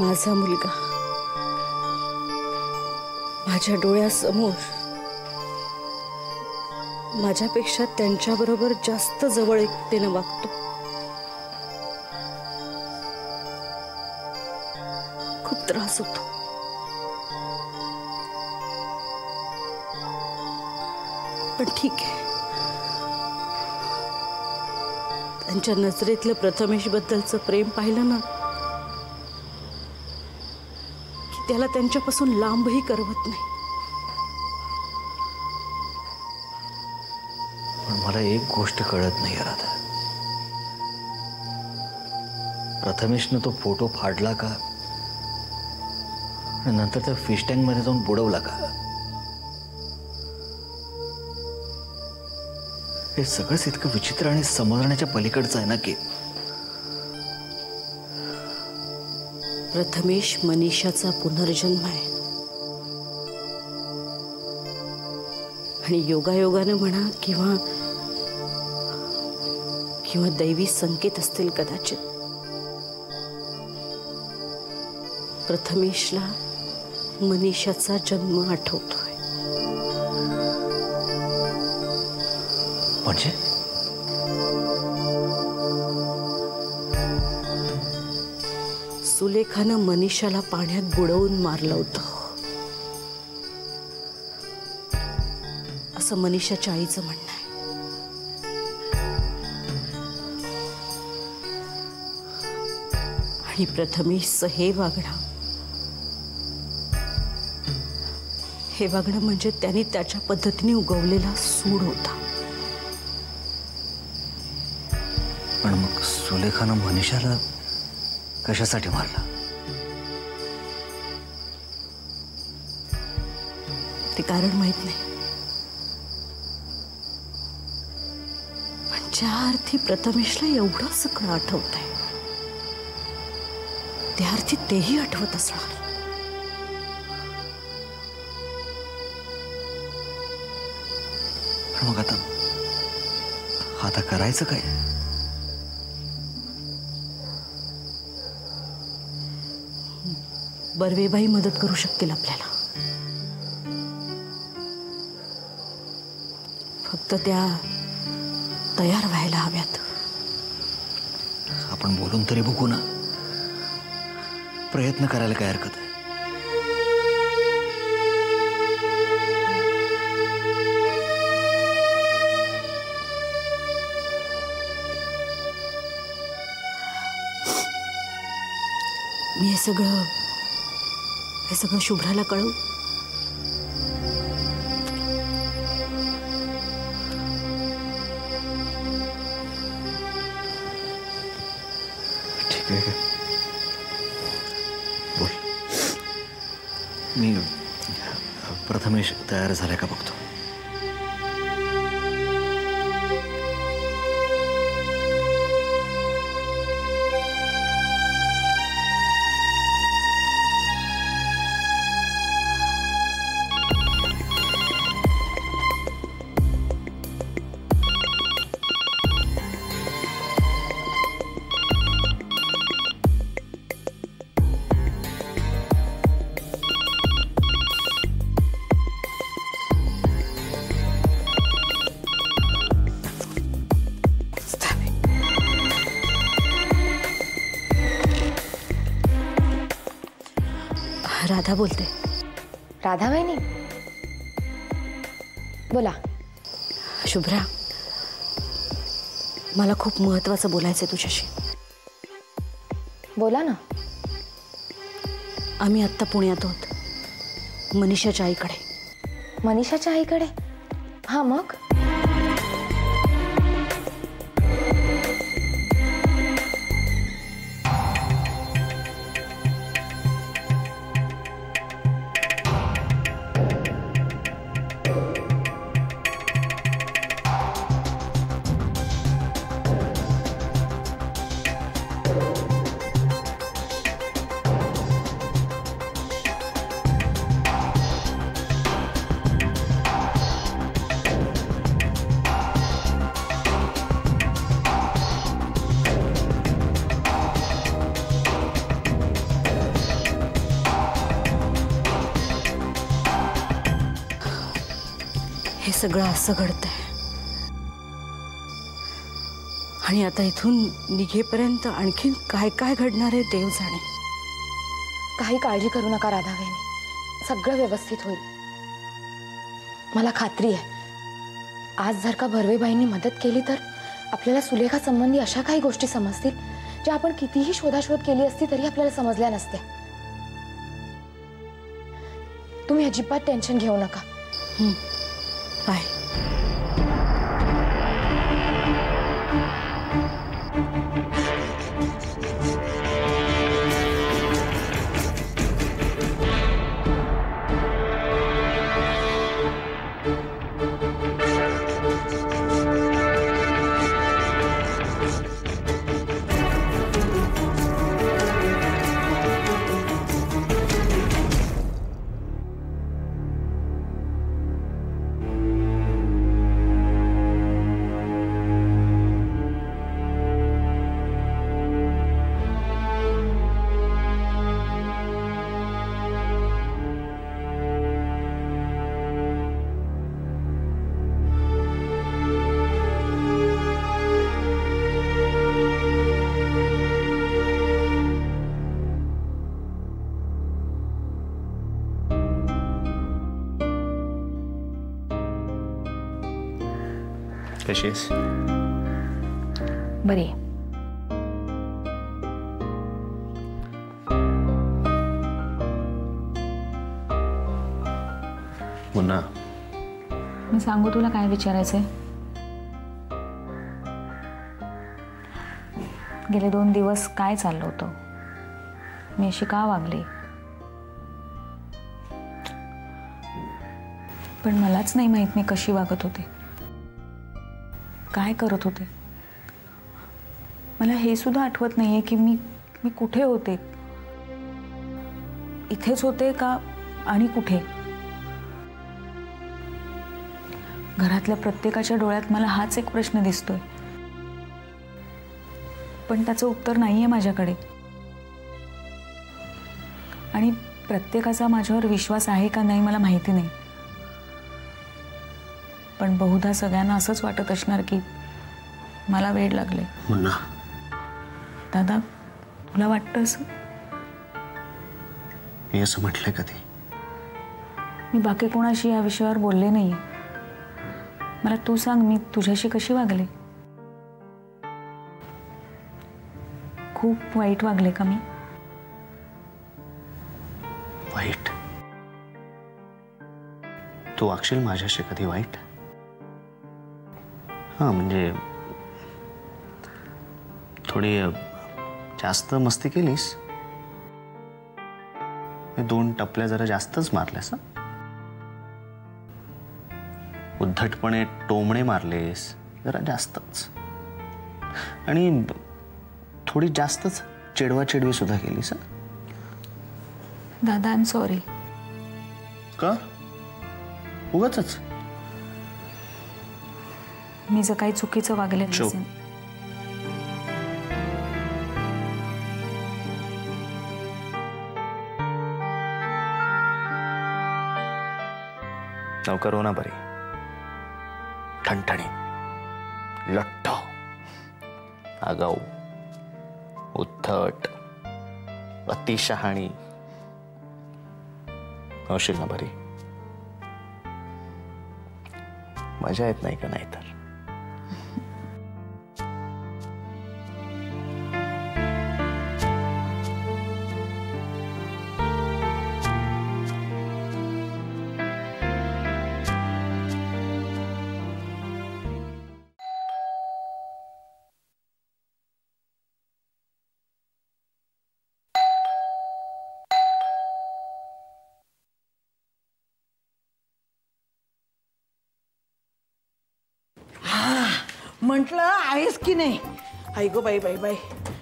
माझा मुलगा माझ्या डोळ्यासमोर माझ्यापेक्षा त्यांच्याबरोबर जास्त जवळीकतेने वागतो. खूप त्रास होतो. पण ठीक आहे. त्यांच्या नजरेतलं प्रथमेश बद्दलचं प्रेम पाहिलं ना की त्याला त्यांच्यापासून लांबही करवत नाही. पण मला एक गोष्ट कळत नाही राधा. प्रथमेशने तो फोटो फाडला का आणि नंतर त्या फिश टँक मध्ये जाऊन बुडवला का? हे सगळंच इतकं विचित्र आणि समजण्याच्या पलीकडचं आहे ना की प्रथमेश मनीषाचा पुनर्जन्म आहे आणि योगायोगाने म्हणा किंवा किंवा दैवी संकेत असतील कदाचित. प्रथमेशला मनीषाचा जन्म आठवतोय. म्हणजे सुलेखानं मनीषाला पाण्यात बुडवून मारलं होतं असं मनीषाच्या आईचं म्हणणं आहे. आणि प्रथमेशचं हे वागणं म्हणजे त्यांनी त्याच्या पद्धतीने उगवलेला सूड होता. पण मग सुलेखानं मनीषाला कशासाठी मारला? ते कारण माहित नाही. पण ज्या अर्थी प्रथमेशला एवढं सगळं आठवत आहे त्या अर्थी तेही आठवत असणार. पण मग आता करायचं काय? बर्वेबाई मदत करू शकतील आपल्याला. फक्त त्या तयार व्हायला हव्यात. आपण बोलून तरी बघू ना. प्रयत्न करायला काय हरकत आहे? मी हे सगळं शुभ्राला कळवू? ठीक आहे. बोल. मी प्रथमेश तयार झालाय का बघतो. राधा बोलते. राधा वहिनी बोला. शुभ्रा, मला खूप महत्त्वाचं बोलायचं तुझ्याशी. बोला ना. आम्ही आत्ता पुण्यात आहोत, मनीषाच्या आईकडे. मनीषाच्या आईकडे? हा मग? सगळं असं घडतंय आणि आता इथून निघेपर्यंत आणखीन काय काय घडणार आहे देव जाणे. काही काळजी करू नका राधाबाईंनी, सगळं व्यवस्थित होईल. मला खात्री आहे आज जर का भरवेबाईंनी मदत केली तर आपल्याला सुलेखा संबंधी अशा काही गोष्टी समजतील ज्या आपण कितीही शोधाशोध केली असती तरी आपल्याला समजल्या नसत्या. तुम्ही अजिबात टेन्शन घेऊ नका. बाय. कशी आहेस? बरी आहे. मुन्ना, मी सांगू तुला काय विचारायचंय? गेले 2 दिवस काय चाललं होतं? मी अशी का वागली? पण मलाच नाही माहित मी कशी वागत होते, काय करत होते. मला हे सुद्धा आठवत नाहीये की मी कुठे होते, इथेच होते का आणि कुठे. घरातल्या प्रत्येकाच्या डोळ्यात मला हाच एक प्रश्न दिसतोय, पण त्याचं उत्तर नाहीये माझ्याकडे. आणि प्रत्येकाचा माझ्यावर विश्वास आहे का नाही मला माहिती नाही, पण बहुधा सगळ्यांना असंच वाटत असणार की मला वेड लागले. मुन्ना, दादा तुला वाटतं असं? मी असं म्हटलंय कधी? मी बाकी कोणाशी या विषयावर बोलले नाही. मला तू सांग, मी तुझ्याशी कशी वागले? खूप वाईट वागले का मी? वाईट? तू वागशील माझ्याशी कधी वाईट? हां, म्हणजे थोडी जास्त मस्ती केलीस, 2 टपल्या जरा जास्तच मारल्यास. उद्धटपणे टोमणे मारलेस जरा जास्तच, आणि थोडी जास्तच चिडवाचिडवी सुद्धा केलीस. दादा आय एम सॉरी. का? उगाचच? मी जर काही चुकीचं वागले नसेल. नौकर हो ना बरी, ठणठणी, लठ्ठ, आगाऊ, उद्धट, अतिशहाणी होशील ना बरी? मजा येत नाही का? नाही तर म्हटलं आहेस की नाही? आई गो बाई बाई बाई,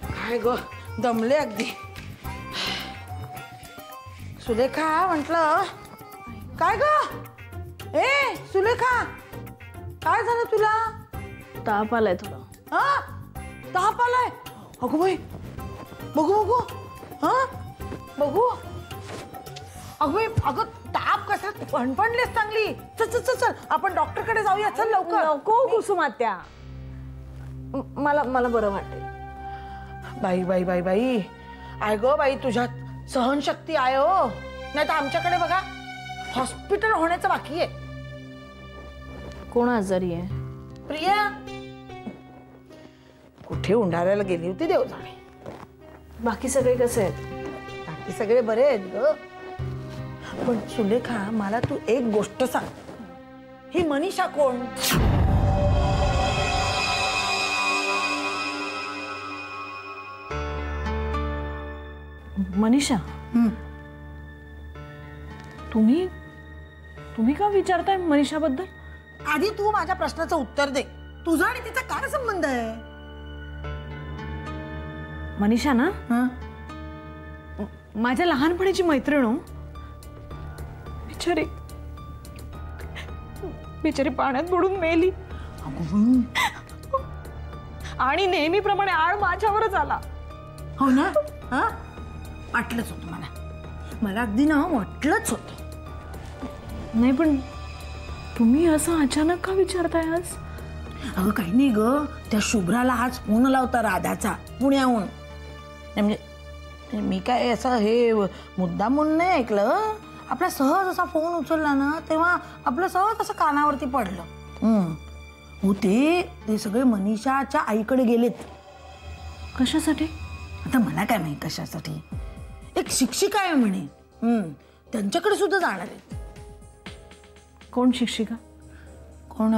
काय गो दमले अगदी. सुलेखा म्हटलं, काय ग? ए सुलेखा, काय झालं तुला? ताप आलाय थोडा. हा, ताप आलाय? अगो बाई, बघू बघू. हा बघू. अगं बाई, अगं ताप कसं फणफणलीस चांगली. चल चल चल चल आपण डॉक्टरकडे जाऊया. चल लवकर. नको कुसुमात्या, मला बरं वाटेल. बाई बाई बाई बाई, आय गो बाई, तुझ्यात सहनशक्ती आहे हो. नाही तर आमच्याकडे बघा हॉस्पिटल होण्याचं बाकी आहे. कोण आजारी आहे? प्रिया कुठे उंडाऱ्याला गेली होती देव जाणे. बाकी सगळे कसे आहेत? बाकी सगळे बरे आहेत ग. पण सुलेखा, मला तू एक गोष्ट सांग, ही मनीषा कोण? मनीषा, तुम्ही का विचारताय मनीषाबद्दल? आधी तू माझ्या प्रश्नाचं उत्तर दे. तुझा आणि तिचा काय संबंध आहे? मनीषा ना माझ्या लहानपणीची मैत्रीण हो. बिचारी पाण्यात बुडून मेली आणि नेहमीप्रमाणे आळ माझ्यावरच आला. हो ना? हा, वाटलंच होतं मला अगदी ना वाटलंच होतं. नाही पण तुम्ही असं अचानक का विचारताय आज? अगं काही नाही ग, त्या शुभ्राला आज फोन लावता राधाचा पुण्याहून. म्हणजे मी काय असं हे मुद्दामून नाही ऐकलं. आपला सहज असा फोन उचलला ना तेव्हा आपलं सहज असं कानावरती पडलं. हो ते सगळे मनीषाच्या आईकडे गेलेत. कशासाठी? आता मला काय माहिती कशासाठी. एक शिक्षिका आहे म्हणे, त्यांच्याकडे सुद्धा जाणार आहेत. कोण शिक्षिका? कोण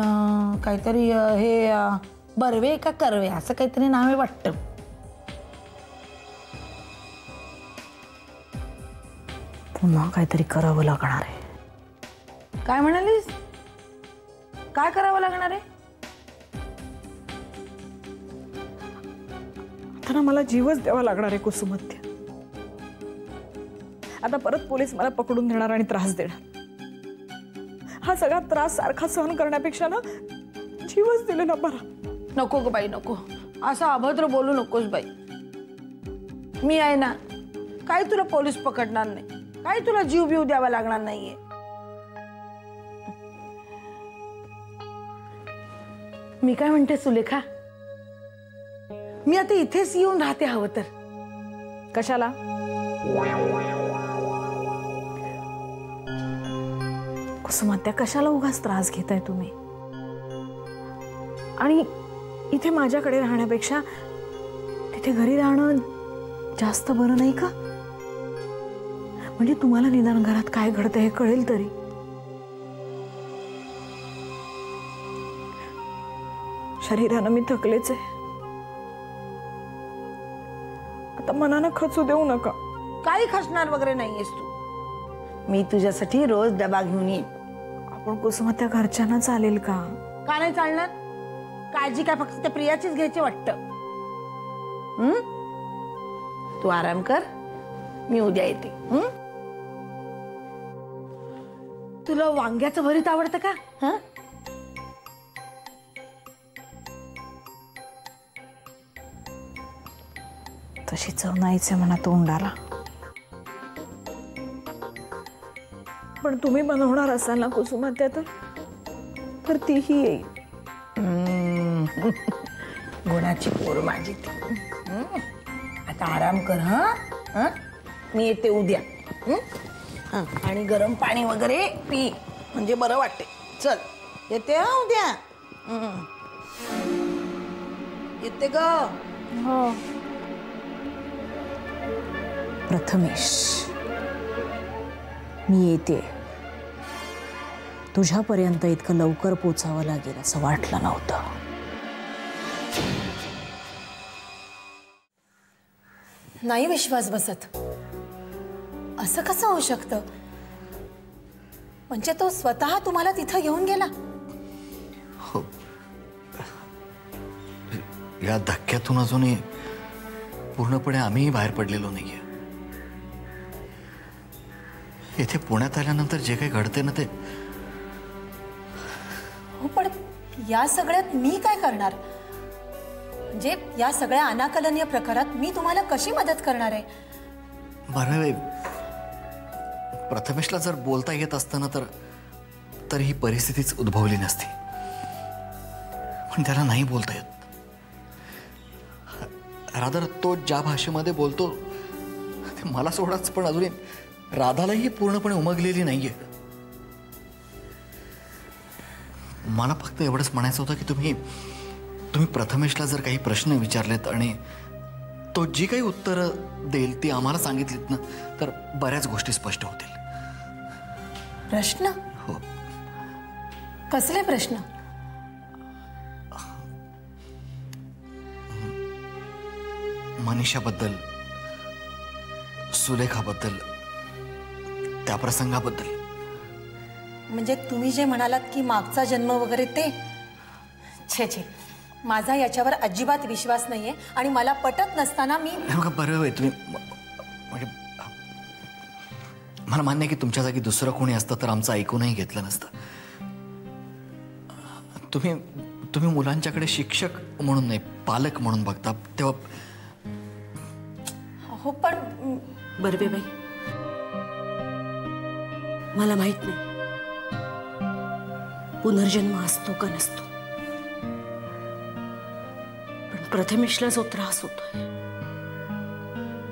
काहीतरी हे बर्वे का कर्वे असं काहीतरी नाव आहे वाटतं. पुन्हा काहीतरी करावं लागणार आहे. काय म्हणालीस? काय करावं लागणार आहे? आता ना मला जीवच द्यावा लागणार आहे कुसुमत्या. आता परत पोलीस मला पकडून देणार आणि त्रास देणार. हा सगळा त्रास सारखा सहन करण्यापेक्षा ना जीवच दिले ना बरा. नको ग बाई नको, असं अभद्र बोलू नकोस बाई. मी आहे ना, काही तुला पोलीस पकडणार नाही, काही तुला जीव बिव द्यावा लागणार नाहीये. मी काय म्हणते सुलेखा, मी आता इथेच येऊन राहते हवं तर. कशाला? कुसुमात्या, कशाला उगाच त्रास घेताय तुम्ही? आणि इथे माझ्याकडे राहण्यापेक्षा तिथे घरी राहणं जास्त बरं नाही का? म्हणजे तुम्हाला निदान घरात काय घडतं हे कळेल तरी. शरीरानं मी थकलेच आहे. आता मनानं खचू देऊ नका. काही खचणार वगैरे नाहीयेस तू. मी तुझ्यासाठी रोज डबा घेऊन येईन. आपण कुसुमात्या घरच्यांना चालेल का? का नाही चालणार? काळजी काय फक्त त्या प्रियाचीच घ्यायची वाटतं. तू आराम कर, मी उद्या येते. तुला वांग्याचं भरीत आवडतं का? हा, तशी चव नाहीच आहे म्हणा तोंडाला. पण तुम्ही बनवणार असाल ना कुसुमात्या तर तीही येईल. गुणाची पोर माझी ती. आता आराम कर. हा, मी येते उद्या. आणि गरम पाणी वगैरे पी, म्हणजे बरं वाटते. चल येते हा उद्या. येते ग. हो. प्रथमेश, मी येते. तुझ्यापर्यंत इतकं लवकर पोचावं लागेल असं वाटलं नव्हतं. नाही विश्वास बसत. असं कसं होऊ शकतं? म्हणजे तो स्वतः तुम्हाला तिथं घेऊन गेला? हो, या धक्क्यातून अजूनही पूर्णपणे आम्हीही बाहेर पडलेलो नाहीये. इथे पुण्यात आल्यानंतर जे काही घडते ना ते. हो, पण या सगळ्यात मी काय करणार? म्हणजे या सगळ्या अनाकलनीय प्रकारात मी तुम्हाला कशी मदत करणार आहे? बरं, प्रथमेशला जर बोलता येत असतं ना तर ही परिस्थितीच उद्भवली नसती. पण त्याला नाही बोलता येत. रादर तो ज्या भाषेमध्ये बोलतो ते मला सोडाच, पण अजूनही राधालाही पूर्णपणे उमगलेली नाहीये. मला फक्त एवढंच म्हणायचं होतं की तुम्ही प्रथमेशला जर काही प्रश्न विचारलेत आणि तो जी काही उत्तरं देईल ती आम्हाला सांगितलीत ना तर बऱ्याच गोष्टी स्पष्ट होतील. प्रश्न? हो. कसले प्रश्न? मनीषाबद्दल, सुलेखाबद्दल, त्या प्रसंगाबद्दल. म्हणजे तुम्ही जे म्हणालात की मागचा जन्म वगैरे ते? छे छे, माझा याच्यावर अजिबात विश्वास नाहीये आणि मला पटत नसताना मी. बरं आहे तुम्ही, म्हणजे मला मान्य आहे की तुमच्या जागी दुसरं कोणी असतं तर आमचं ऐकूनही घेतलं नसतं. तुम्ही मुलांच्याकडे शिक्षक म्हणून नाही पालक म्हणून बघता तेव्हा. हो पण बर्वेबाई, मला माहित नाही पुनर्जन्म असतो का नसतो, पण प्रथमेशला जो त्रास होतोय,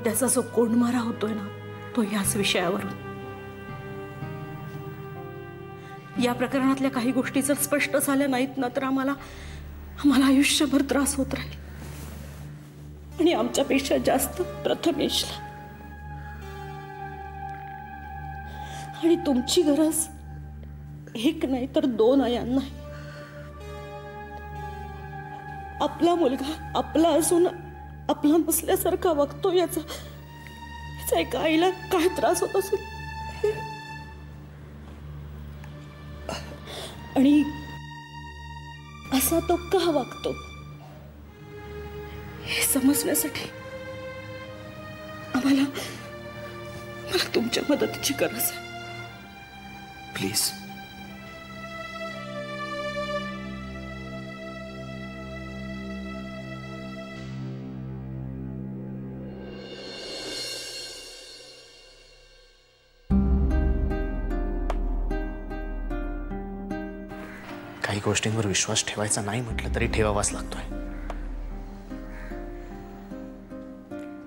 त्याचा जो कोंडमारा होतोय ना, तो याच विषयावरून. या प्रकरणातल्या काही गोष्टी जर स्पष्ट झाल्या नाहीत ना तर आम्हाला आयुष्यभर त्रास होत राहील. आणि आमच्यापेक्षा जास्त प्रथमेशला. आणि तुमची गरज एक नाही तर 2 आयांना. आपला मुलगा आपला असून आपला नसल्यासारखा वागतो, याचा एका आईला काय त्रास होत असेल. आणि असा तो का वागतो हे समजण्यासाठी आम्हाला तुमच्या मदतीची गरज आहे. प्लीज. काही गोष्टींवर विश्वास ठेवायचा नाही म्हटलं तरी ठेवावाच लागतोय.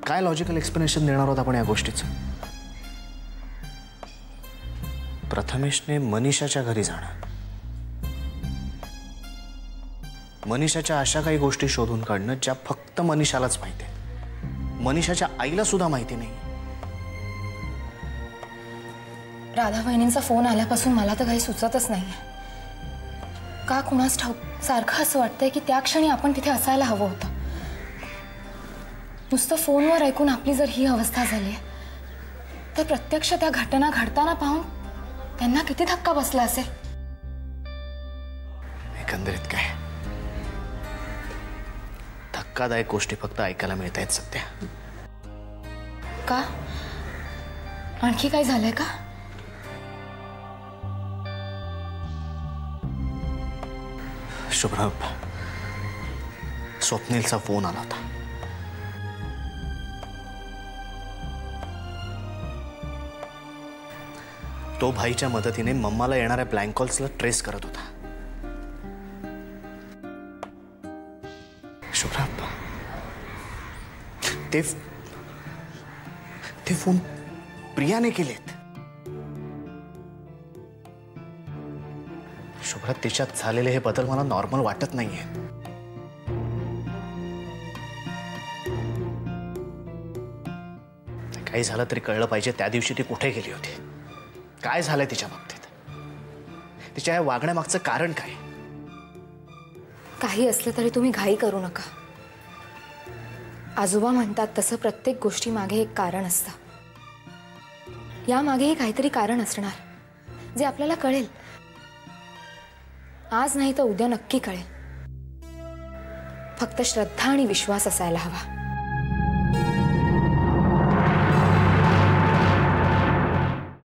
काय लॉजिकल एक्सप्लेनेशन देणार आहोत आपण या गोष्टीचं? प्रथमेशने मनीषाच्या घरी जाणं, मनीषाच्या अशा काही गोष्टी शोधून काढणं ज्या फक्त मनीषालाच माहिती आहे, मनीषाच्या आईला सुद्धा माहिती नाही. राधा बहिणींचा फोन आल्यापासून मला तर काही सुचतच नाही. का कुणास ठाऊक सारखं असं वाटतंय की त्या क्षणी आपण तिथे असायला हवं होतं. नुसतं फोनवर ऐकून आपली जर ही अवस्था झाली तर प्रत्यक्ष त्या घटना घडताना पाहून त्यांना किती धक्का बसला असेल. एकंदरीत काय धक्कादायक गोष्टी फक्त ऐकायला मिळत आहेत सध्या. का? आणखी काय झालंय का? शुभ्रा, स्वप्नीलचा फोन आला होता. तो भाईच्या मदतीने मम्माला येणाऱ्या ब्लँक कॉल्सला ट्रेस करत होता. शुभ्रा, ते फोन प्रियाने केलेत. शुभ्रा, तिच्यात झालेले हे बदल मला नॉर्मल वाटत नाहीये. काही झालं तरी कळलं पाहिजे त्या दिवशी ती कुठे गेली होती, काय झालंय तिच्या बाबतीत, तिच्या या वागण्यामागचं कारण काय. काही असलं तरी तुम्ही घाई करू नका. आजोबा म्हणतात तसं प्रत्येक गोष्टी मागे एक कारण असतं. या मागेही काहीतरी कारण असणार जे आपल्याला कळेल. आज नाही तर उद्या नक्की कळेल. फक्त श्रद्धा आणि विश्वास असायला हवा.